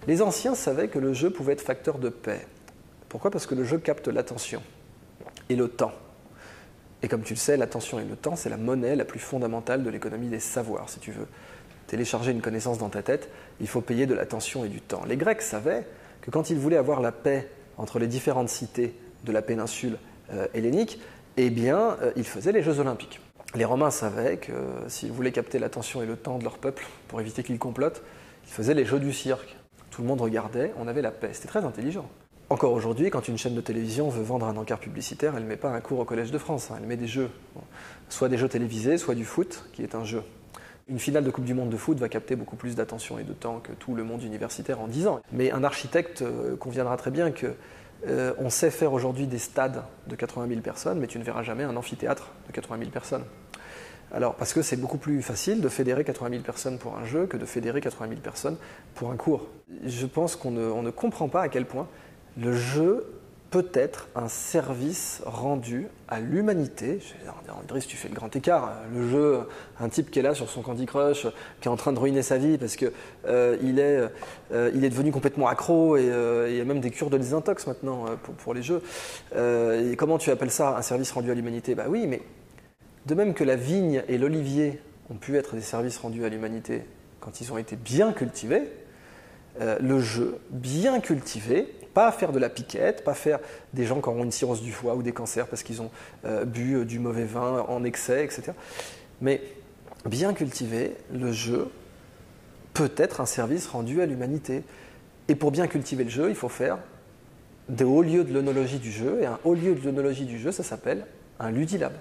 Les anciens savaient que le jeu pouvait être facteur de paix. Pourquoi? Parce que le jeu capte l'attention et le temps. Et comme tu le sais, l'attention et le temps, c'est la monnaie la plus fondamentale de l'économie des savoirs. Si tu veux télécharger une connaissance dans ta tête, il faut payer de l'attention et du temps. Les Grecs savaient que quand ils voulaient avoir la paix entre les différentes cités de la péninsule hellénique, eh bien, ils faisaient les Jeux Olympiques. Les Romains savaient que s'ils voulaient capter l'attention et le temps de leur peuple pour éviter qu'ils complotent, ils faisaient les Jeux du cirque. Tout le monde regardait, on avait la paix. C'était très intelligent. Encore aujourd'hui, quand une chaîne de télévision veut vendre un encart publicitaire, elle ne met pas un cours au Collège de France, elle met des jeux. Soit des jeux télévisés, soit du foot, qui est un jeu. Une finale de Coupe du Monde de foot va capter beaucoup plus d'attention et de temps que tout le monde universitaire en 10 ans. Mais un architecte conviendra très bien que on sait faire aujourd'hui des stades de 80 000 personnes, mais tu ne verras jamais un amphithéâtre de 80 000 personnes. Alors, parce que c'est beaucoup plus facile de fédérer 80 000 personnes pour un jeu que de fédérer 80 000 personnes pour un cours. Je pense qu'on ne comprend pas à quel point le jeu peut être un service rendu à l'humanité. Idriss, tu fais le grand écart. Le jeu, un type qui est là sur son Candy Crush, qui est en train de ruiner sa vie parce qu'il est devenu complètement accro et il y a même des cures de désintox maintenant pour les jeux. Et comment tu appelles ça un service rendu à l'humanité? Bah oui, mais de même que la vigne et l'olivier ont pu être des services rendus à l'humanité quand ils ont été bien cultivés, le jeu bien cultivé, pas faire de la piquette, pas faire des gens qui auront une cirrhose du foie ou des cancers parce qu'ils ont bu du mauvais vin en excès, etc. Mais bien cultivé, le jeu peut être un service rendu à l'humanité. Et pour bien cultiver le jeu, il faut faire des hauts lieux de l'œnologie du jeu. Et un haut lieu de l'œnologie du jeu, ça s'appelle un ludilab.